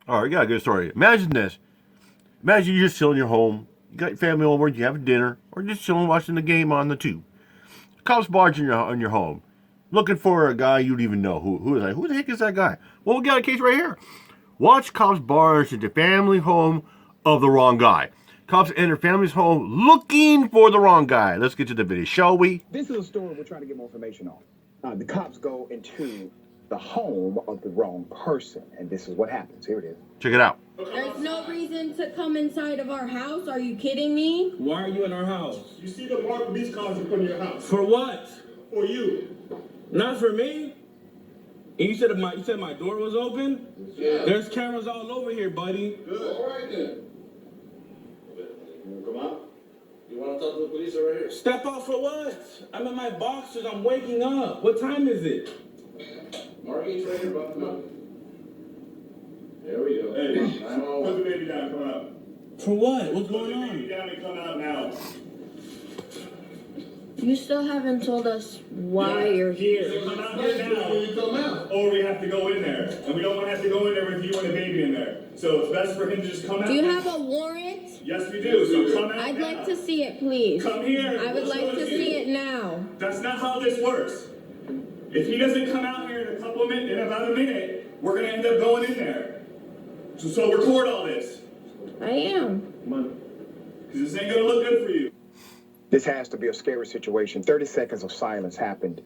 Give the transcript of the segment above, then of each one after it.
All right, I got a good story. Imagine this. Imagine you're just chilling in your home. You got your family over, you have dinner, or just chilling watching the game on the tube. Cops barge in your home, looking for a guy you don't even know. Who is that? Who the heck is that guy? Well, we got a case right here. Watch cops barge into family home of the wrong guy. Cops enter family's home looking for the wrong guy. Let's get to the video, shall we? This is a story we're trying to get more information on. The cops go into the home of the wrong person, and this is what happens. Here it is. Check it out. There's no reason to come inside of our house. Are you kidding me? Why are you in our house? You see the marked police cars in front of your house. For what? For you. Not for me. And you said my door was open? Yeah. There's cameras all over here, buddy. Good. All right then. You want to come out? You want to talk to the police right here? Step out for what? I'm in my boxers. I'm waking up. What time is it? Margie's right here, bud. Come on. There we go. Hey, put the baby down. Come out. For what? What's going Put the baby on? down and come out now. You still haven't told us why you're here. So come out here now. Or we have to go in there. And we don't want to have to go in there with you and the baby in there. So it's best for him to just come out. Do you have a warrant? Yes, we do. So come out I'd now. like to see it, please. Come here. I would like to see it now. That's not how this works. If he doesn't come out here in about a minute, we're gonna end up going in there. So record all this. I am. Come on. Because this ain't gonna look good for you. This has to be a scary situation. 30 seconds of silence happened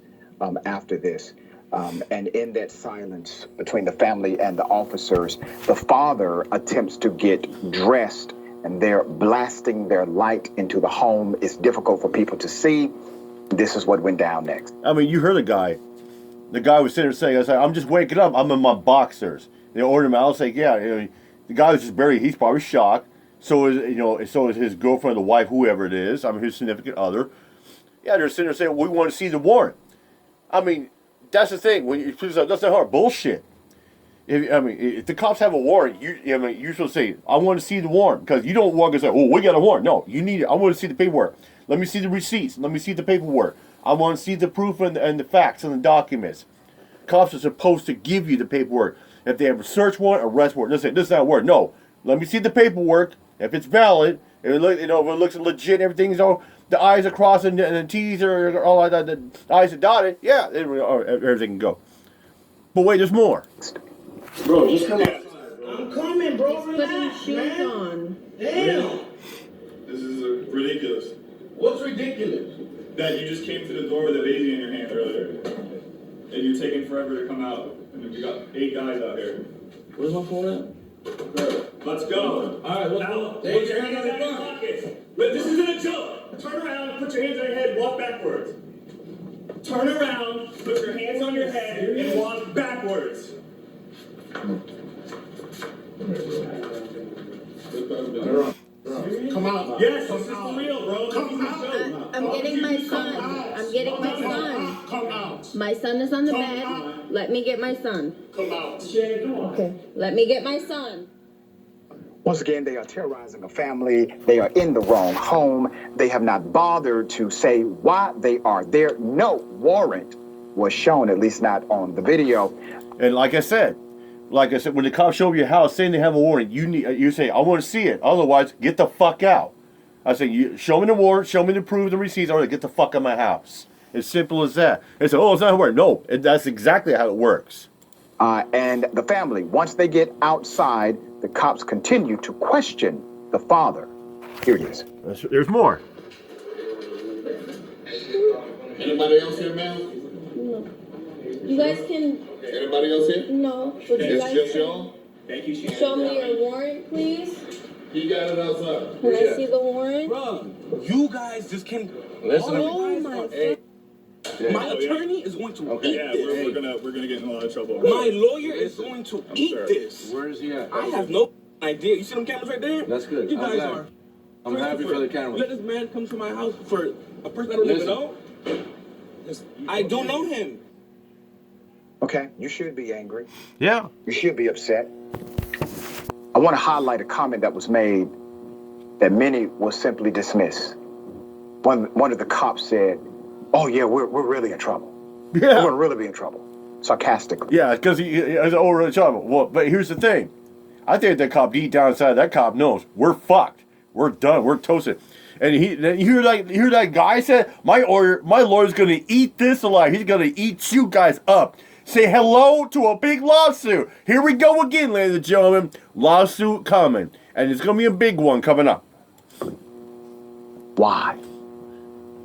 after this. And in that silence between the family and the officers, the father attempts to get dressed, and they're blasting their light into the home. It's difficult for people to see. This is what went down next. I mean, you heard the guy. The guy was sitting there saying, I'm just waking up. I'm in my boxers. They ordered him out. I was like, yeah. The guy was just he's probably shocked. So is his girlfriend, the wife, whoever it is. I mean, his significant other. Yeah, they're sitting there saying, we want to see the warrant. I mean, that's the thing. That's not hard bullshit. If the cops have a warrant, you're supposed to say, I want to see the warrant. Because you don't walk and say, oh, we got a warrant. No, you need it. I want to see the paperwork. Let me see the receipts. Let me see the paperwork. I want to see the proof and the facts and the documents. Cops are supposed to give you the paperwork. If they have a search warrant, arrest warrant, this is not a warrant. No, let me see the paperwork. If it's valid, if it looks legit, everything's all, the I's are crossed and the T's are all like that, the I's are dotted. Yeah, everything can go. But wait, there's more. Bro, just come outside, bro. I'm coming, bro. Putting shoes on. Damn. This is ridiculous. What's ridiculous? That you just came to the door with a baby in your hand earlier. And you're taking forever to come out. And we got 8 guys out here. Where's my phone at? Let's go. All right, Now, put put your hands in your pockets. But this isn't a joke. Turn around, put your hands on your head, walk backwards. Turn around, put your hands on your head, and walk backwards. Come out. Yes, this is for real, bro. Come out. I'm getting my son. I'm getting my son. Come out. My son is on the bed. Let me get my son. Come out. Okay. Let me get my son. Once again, they are terrorizing a family. They are in the wrong home. They have not bothered to say why they are there. No warrant was shown, at least not on the video. And like I said, when the cops show up your house saying they have a warrant, you say, I want to see it. Otherwise, get the fuck out. I say, show me the warrant, show me the proof, the receipts, or get the fuck out of my house. As simple as that. They say, oh, it's not a warrant. No, that's exactly how it works. And the family, once they get outside, the cops continue to question the father. Here it is. There's more. Anybody else here, ma'am? No. You guys can. Anybody else here? No. But you It's guys just can y'all? Thank you, Shannon. show me your warrant, please. You got it outside. Can I see the warrant? Bro, you guys just came. Listen. Oh my God. My attorney is going to eat Yeah, this. we're gonna get in a lot of trouble. My lawyer is going to eat this. Where is he at? I have no idea. You see them cameras right there? That's good. You I'm guys glad. are. I'm happy for the cameras. Let this man come to my house for a person I don't even know. I don't know him. Okay, you should be angry. Yeah. You should be upset. I want to highlight a comment that was made that many will simply dismiss. One of the cops said, oh yeah, we're really in trouble. Yeah. We're going to really be in trouble. Sarcastically. Yeah, because he has over the trouble. Well, but here's the thing. I think that cop deep down inside, that cop knows we're fucked. We're done. We're toasted. And you hear that guy said, my lawyer's gonna eat this alive. He's gonna eat you guys up. Say hello to a big lawsuit. Here we go again, ladies and gentlemen. Lawsuit coming, and it's gonna be a big one coming up. Why?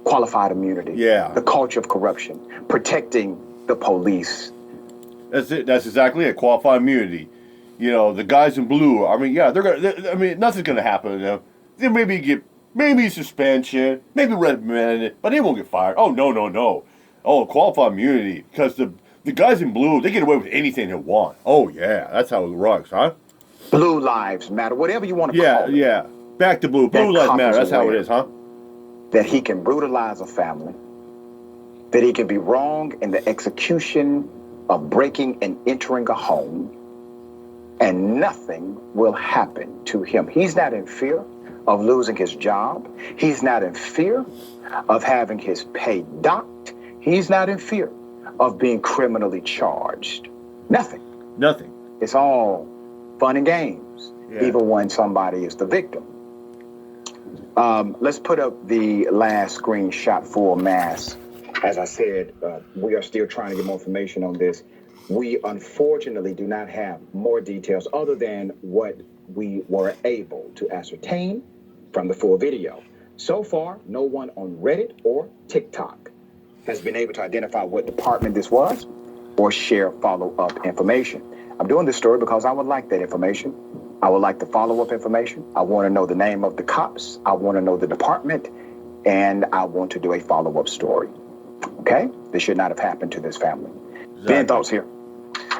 Qualified immunity. Yeah. The culture of corruption. Protecting the police. That's it. That's exactly it. Qualified immunity. You know, the guys in blue. I mean, yeah, nothing's gonna happen to them. They maybe suspension, maybe reprimanded, but they won't get fired. Oh no. Oh, qualified immunity because the guys in blue, they get away with anything they want. Oh yeah, that's how it works, huh? Blue lives matter. Whatever you want to call it. Yeah. Back to blue. Blue lives matter. That's how it is, huh? That he can brutalize a family. That he can be wrong in the execution of breaking and entering a home. And nothing will happen to him. He's not in fear of losing his job. He's not in fear of having his pay docked. He's not in fear of being criminally charged. Nothing. It's all fun and games, even when somebody is the victim. Let's put up the last screenshot for mass. As I said, we are still trying to get more information on this. We unfortunately do not have more details other than what we were able to ascertain from the full video. So far, no one on Reddit or TikTok has been able to identify what department this was or share follow-up information. I'm doing this story because I would like that information. I would like the follow-up information. I want to know the name of the cops. I want to know the department. And I want to do a follow-up story. Okay? This should not have happened to this family. Exactly. Ben, thoughts here?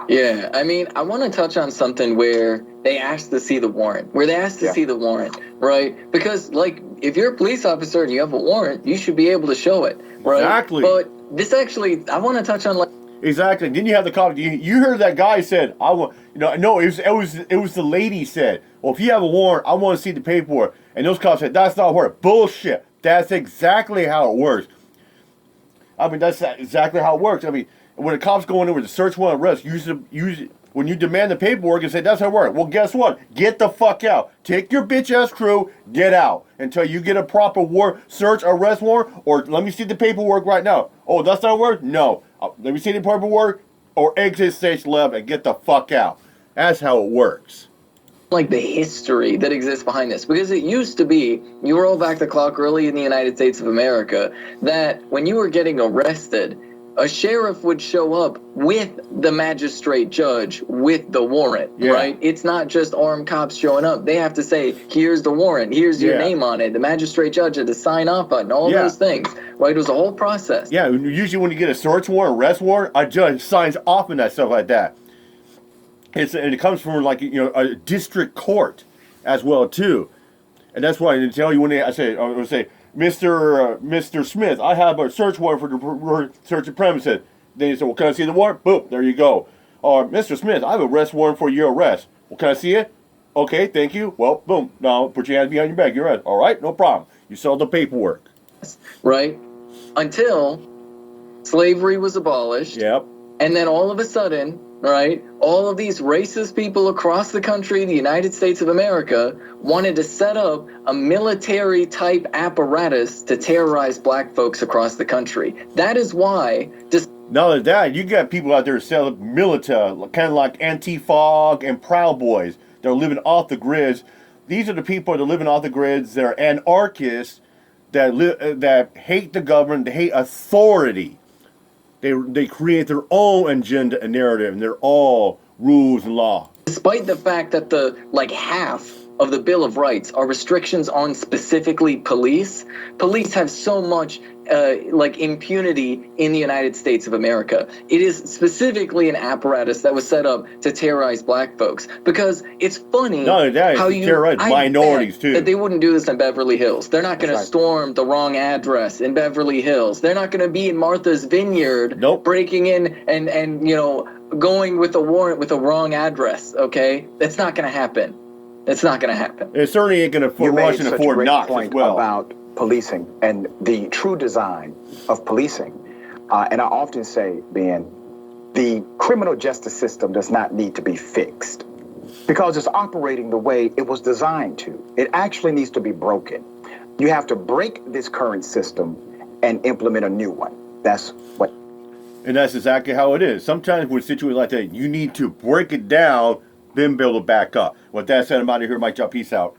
Yeah, I mean, I want to touch on something where they asked to see the warrant, right? Because, like, if you're a police officer and you have a warrant, you should be able to show it, right? Exactly. But this actually, I want to touch on, like... Exactly. Didn't you have the cop? You heard that guy said, "I want." No, it was the lady said, "Well, if you have a warrant, I want to see the paperwork." And those cops said, "That's not work. Bullshit. That's exactly how it works." I mean, that's exactly how it works. I mean, when the cops go in there with a search warrant arrest, when you demand the paperwork and say that's how it works. Well, guess what? Get the fuck out. Take your bitch ass crew. Get out until you get a proper search arrest warrant. Or let me see the paperwork right now. Oh, that's not work? No. Let me see the paperwork or exit stage left and get the fuck out. That's how it works. Like the history that exists behind this, because it used to be, you roll back the clock early in the United States of America, that when you were getting arrested, a sheriff would show up with the magistrate judge with the warrant, right? It's not just armed cops showing up. They have to say, here's the warrant, here's your name on it. The magistrate judge had to sign off on all those things, right? It was a whole process. Yeah, usually when you get a search warrant, arrest warrant, a judge signs off on that stuff like that. And it comes from like, a district court as well too. And that's why I tell you when I say, Mr. Smith, I have a search warrant for search of premises. Then you say, well, can I see the warrant? Boom, there you go. Or, Mr. Smith, I have an arrest warrant for your arrest. Well, can I see it? Okay, thank you. Well, boom, now put your hands behind your back. You're arrested. All right, no problem. You saw the paperwork. Right? Until slavery was abolished. Yep. And then all of a sudden, right, all of these racist people across the country, the United States of America, wanted to set up a military-type apparatus to terrorize black folks across the country. That is why... Not only that, you got people out there selling military, kind of like Antifa and Proud Boys. They're living off the grids. These are the people that are living off the grids. They're anarchists that hate the government. They hate authority. They create their own agenda and narrative, and they're all rules and law. Despite the fact that half of the Bill of Rights are restrictions on specifically police have so much impunity in the United States of America. It is specifically an apparatus that was set up to terrorize black folks, because it's funny how you terrorize minorities too. That they wouldn't do this in Beverly Hills. They're not going to storm the wrong address in Beverly Hills. They're not going to be in Martha's Vineyard breaking in and going with a warrant with a wrong address. Okay, that's not going to happen. It's not going to happen. It certainly ain't going to rush and afford Knox as well. About policing and the true design of policing. And I often say, Ben, the criminal justice system does not need to be fixed. because it's operating the way it was designed to. It actually needs to be broken. You have to break this current system and implement a new one. That's what. And that's exactly how it is. Sometimes with situations like that, you need to break it down, then build it back up. With that said, I'm out of here. Mike Job. Peace out.